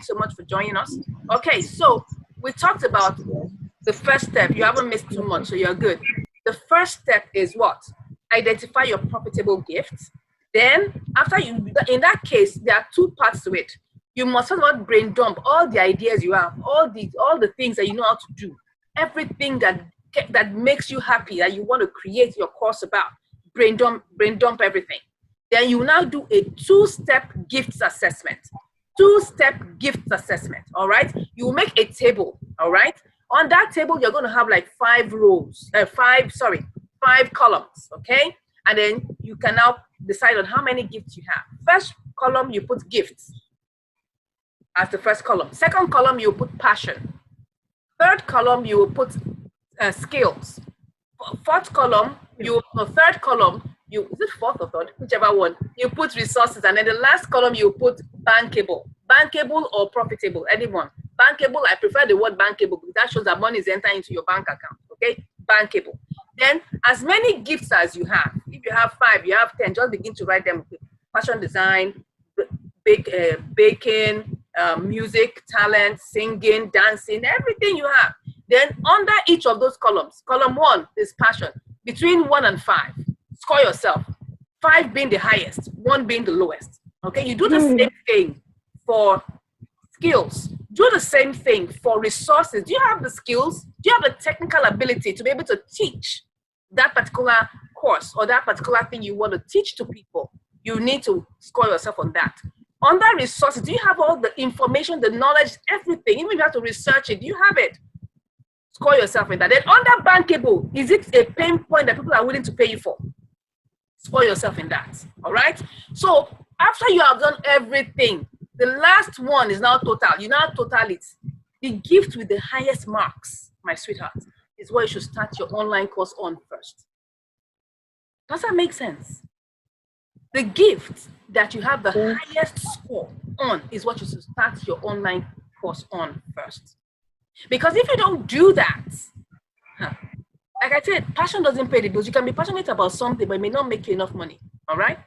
Thanks so much for joining us. Okay, so we talked about the first step. You haven't missed too much, so you're good. The first step is what? Identify your profitable gifts. Then, after you, in that case, there are two parts to it. You must not brain dump all the ideas you have, all the things that you know how to do, everything that makes you happy, that you want to create your course about. Brain dump everything. Then you now do a two-step gifts assessment. Two-step gifts assessment, all right? You make a table, all right? On that table, you're going to have like five columns, okay? And then you can now decide on how many gifts you have. First column, you put gifts as the first column. Second column, you put passion. Third column, you will put skills. Third column, is it fourth or third? Whichever one. You put resources, and then the last column, you put bankable. Bankable or profitable, anyone. Bankable, I prefer the word bankable because that shows that money is entering into your bank account, okay? Bankable. Then, as many gifts as you have, if you have 5, you have 10, just begin to write them. Fashion design, baking, music, talent, singing, dancing, everything you have. Then under each of those columns, column 1 is passion. Between 1 and 5, score yourself. 5 being the highest, 1 being the lowest. Okay, you do the same thing for skills. Do the same thing for resources. Do you have the skills? Do you have the technical ability to be able to teach that particular course or that particular thing you want to teach to people? You need to score yourself on that. Under resources, do you have all the information, the knowledge, everything? Even if you have to research it, do you have it? Score yourself in that. Then under bankable, is it a pain point that people are willing to pay you for? Score yourself in that. All right? So after you have done everything, the last one is now total. You now total it. The gift with the highest marks, my sweetheart, is what you should start your online course on first. Does that make sense? The gift that you have the highest score on is what you should start your online course on first. Because if you don't do that, like I said, passion doesn't pay the bills. You can be passionate about something, but it may not make you enough money. All right?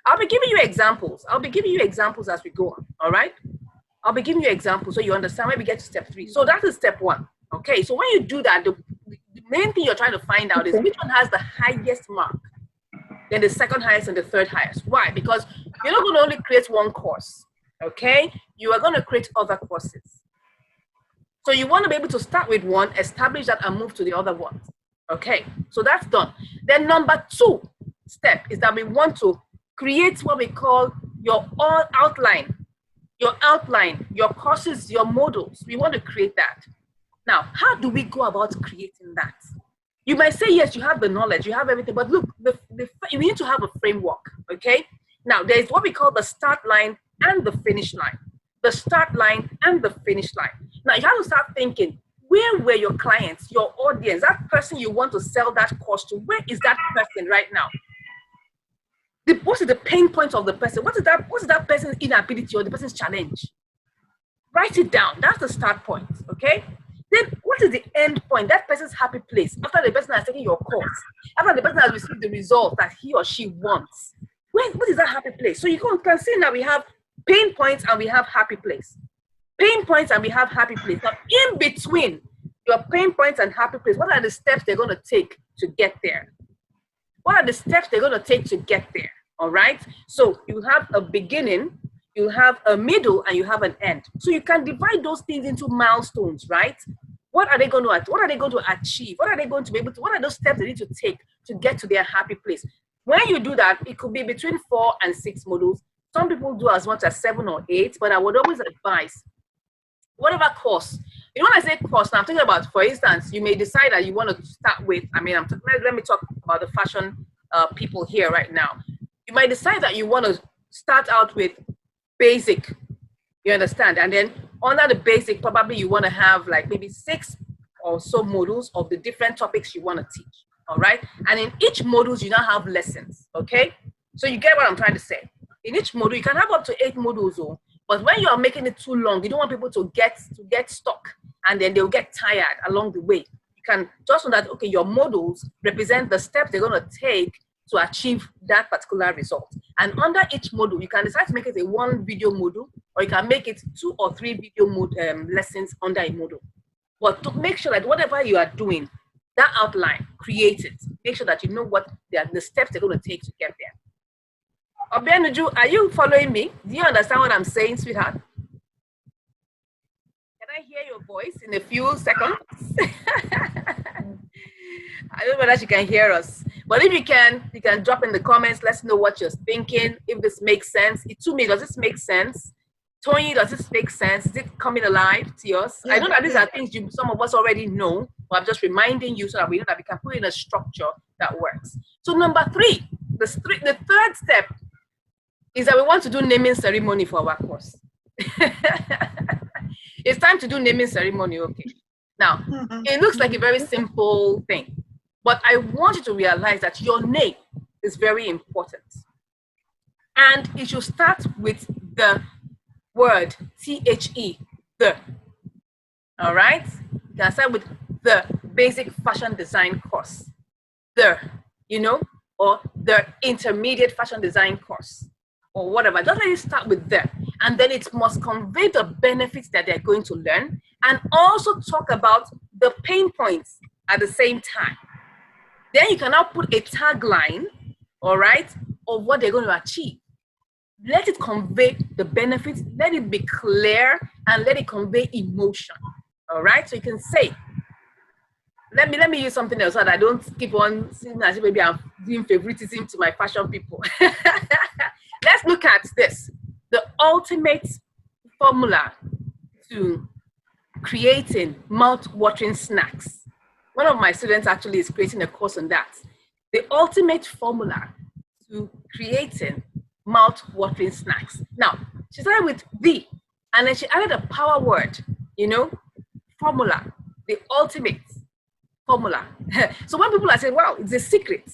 I'll be giving you examples. I'll be giving you examples as we go on. All right? I'll be giving you examples so you understand when we get to step 3. So that is step 1. Okay? So when you do that, the main thing you're trying to find out is which one has the highest mark, then the second highest and the third highest. Why? Because you're not going to only create one course. Okay? You are going to create other courses. So you want to be able to start with one, establish that, and move to the other one. Okay, so that's done. Then number 2 step is that we want to create what we call your outline, your courses, your modules. We want to create that. Now, how do we go about creating that? You might say, yes, you have the knowledge, you have everything, but look, you need to have a framework, okay? Now, there's what we call the start line and the finish line. The start line and the finish line. Now, you have to start thinking, where were your clients, your audience, that person you want to sell that course to? Where is that person right now? What is the pain point of the person? What is that person's inability or the person's challenge? Write it down. That's the start point, okay? Then what is the end point? That person's happy place. After the person has taken your course, after the person has received the result that he or she wants. What is that happy place? So you can see now we have pain points and we have happy place. Pain points and we have happy place. Now, in between your pain points and happy place, what are the steps they're going to take to get there? What are the steps they're going to take to get there? All right? So you have a beginning, you have a middle, and you have an end. So you can divide those things into milestones, right? What are they going to achieve? What are they going to be able to, what are those steps they need to take to get to their happy place? When you do that, it could be between 4 and 6 modules. Some people do as much as 7 or 8, but I would always advise whatever course. You know, when I say course, now I'm talking about, for instance, you may decide that you want to start with, let me talk about the fashion people here right now. You might decide that you want to start out with basic, you understand? And then under the basic, probably you want to have like maybe 6 or so modules of the different topics you want to teach, all right? And in each module, you now have lessons, okay? So you get what I'm trying to say. In each module, you can have up to 8 modules, but when you are making it too long, you don't want people to get stuck and then they'll get tired along the way. You can just know that, okay, your modules represent the steps they're going to take to achieve that particular result. And under each module, you can decide to make it a 1 video module, or you can make it 2 or 3 video lessons under a module. But to make sure that whatever you are doing, that outline, create it. Make sure that you know what the steps they're going to take to get there. Obianuju, are you following me? Do you understand what I'm saying, sweetheart? Can I hear your voice in a few seconds? I don't know whether she can hear us. But if you can drop in the comments. Let's know what you're thinking. If this makes sense. To me, does this make sense? Tony, does this make sense? Is it coming alive to us? Yeah, I know that these are things some of us already know, but I'm just reminding you so that we know that we can put in a structure that works. So number 3, the third step is that we want to do naming ceremony for our course. It's time to do naming ceremony, okay? Now, it looks like a very simple thing, but I want you to realize that your name is very important. And it should start with the word THE, the. All right? You can start with the basic fashion design course, the, or the intermediate fashion design course, or whatever. Just let it start with the. And then it must convey the benefits that they're going to learn, and also talk about the pain points at the same time. Then you can now put a tagline, all right, of what they're going to achieve. Let it convey the benefits, let it be clear, and let it convey emotion, all right? So you can say, let me use something else so that I don't keep on seeing as if maybe I'm doing favoritism to my fashion people. Let's look at this. The ultimate formula to creating mouth-watering snacks. One of my students actually is creating a course on that. The ultimate formula to creating mouth-watering snacks. Now, she started with the, and then she added a power word, formula, the ultimate formula. So when people are saying, wow, it's a secret,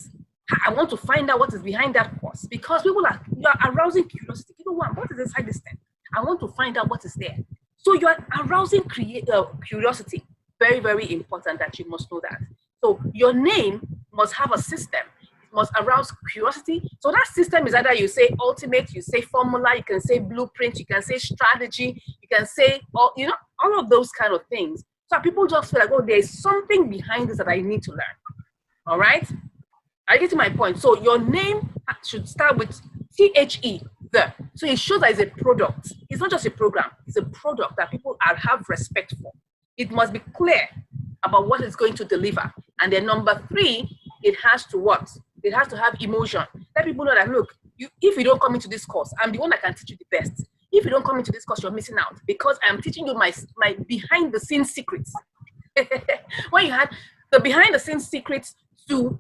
I want to find out what is behind that course, because you are arousing curiosity. What is inside this thing? I want to find out what is there. So you are arousing curiosity. Very, very important that you must know that. So your name must have a system. It must arouse curiosity. So that system is either you say ultimate, you say formula, you can say blueprint, you can say strategy, you can say, all of those kind of things. So people just feel like, oh, there's something behind this that I need to learn. All right? I get to my point. So your name should start with THE, the. So it shows that it's a product. It's not just a program. It's a product that people have respect for. It must be clear about what it's going to deliver. And then number 3, it has to what? It has to have emotion. Let people know that, look, if you don't come into this course, I'm the one that can teach you the best. If you don't come into this course, you're missing out, because I'm teaching you my behind the scenes secrets. When you had the behind the scenes secrets to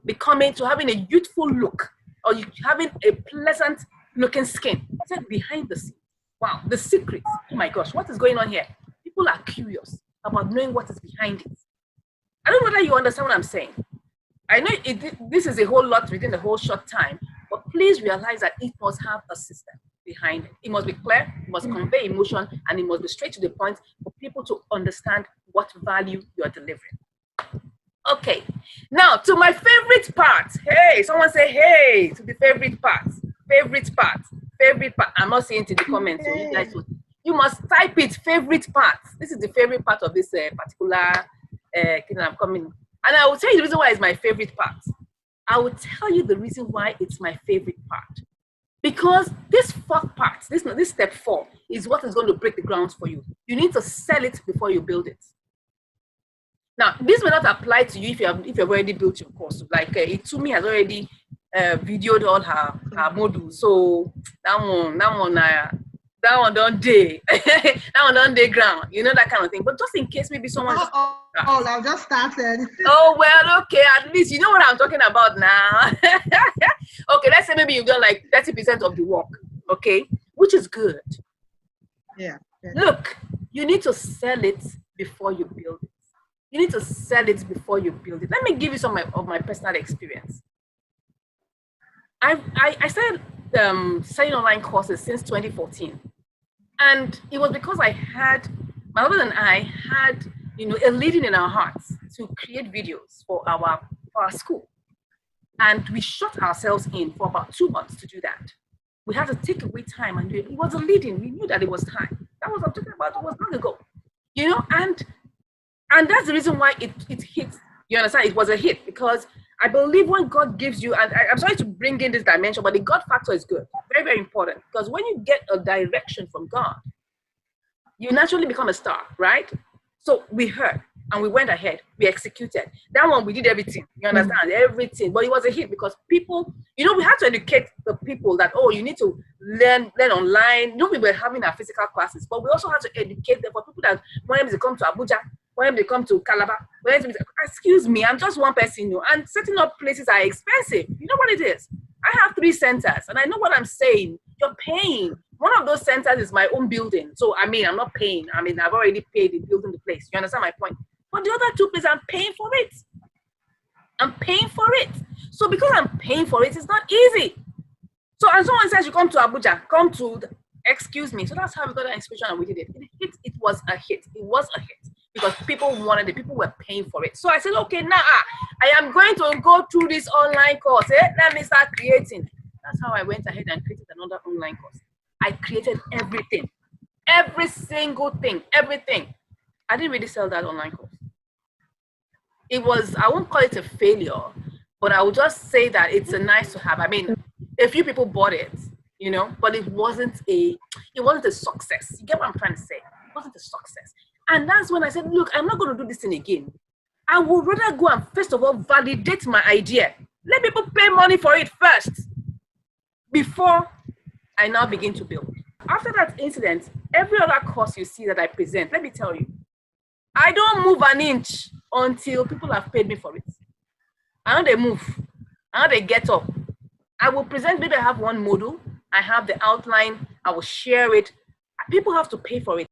having a youthful look, or you having a pleasant looking skin. I said behind the scenes. Wow, the secrets. Oh my gosh, what is going on here? People are curious about knowing what is behind it. I don't know whether you understand what I'm saying. I know this is a whole lot within a whole short time, but please realize that it must have a system behind it. It must be clear, it must convey emotion, and it must be straight to the point for people to understand what value you are delivering. Okay, now to my favorite part. Hey, someone say hey to the favorite part. Favorite part. Favorite part. I'm not saying to the comments, so you guys you must type it, favorite part. This is the favorite part of this particular thing I'm coming. And I will tell you the reason why it's my favorite part. I will tell you the reason why it's my favorite part. Because this 4th part, this step 4, is what is going to break the grounds for you. You need to sell it before you build it. Now, this may not apply to you if you've already built your course. Like Itumi has already videoed all her modules. So that one don't day. That one don't day ground. That kind of thing. But just in case maybe someone I've just started. Oh well, okay, at least you know what I'm talking about now. Okay, let's say maybe you've done like 30% of the work, okay, which is good. Yeah. Look, you need to sell it before you build it. You need to sell it before you build it. Let me give you some of my personal experience. I started selling online courses since 2014. And it was because my husband and I had, a leading in our hearts to create videos for our school. And we shut ourselves in for about 2 months to do that. We had to take away time and do it. It was a leading. We knew that it was time. That was what I'm talking about. It was long ago, you know, and that's the reason why it hit. You understand? It was a hit because I believe when God gives you, and I'm sorry to bring in this dimension, but the God factor is good. Very, very important. Because when you get a direction from God, you naturally become a star, right? So we heard and we went ahead. We executed. That one, we did everything. You understand? Everything. But it was a hit because people, you know, we had to educate the people that, oh, you need to learn online. You know, we were having our physical classes, but we also had to educate them for people that wanted to come to Abuja, when they come to Calabar, excuse me, I'm just one person, you know, and setting up places are expensive. You know what it is? I have 3 centers, and I know what I'm saying. You're paying. One of those centers is my own building. So, I mean, I'm not paying. I mean, I've already paid in building the place. You understand my point? But the other 2 places, I'm paying for it. I'm paying for it. So, because I'm paying for it, it's not easy. So, and someone says, you come to Abuja, come to, excuse me. So, that's how we got that inspiration and we did it. It was a hit. It was a hit. Because people wanted it, people were paying for it. So I said, okay, now I am going to go through this online course. Let me start creating. That's how I went ahead and created another online course. I created everything, every single thing, everything. I didn't really sell that online course. It was, I won't call it a failure, but I would just say that it's a nice to have. I mean, a few people bought it, you know, but it wasn't a success. You get what I'm trying to say? It wasn't a success. And that's when I said, look, I'm not going to do this thing again. I would rather go and first of all validate my idea. Let people pay money for it first before I now begin to build. After that incident, every other course you see that I present, let me tell you, I don't move an inch until people have paid me for it. I know they move. I know they get up. I will present, maybe I have one module. I have the outline. I will share it. People have to pay for it.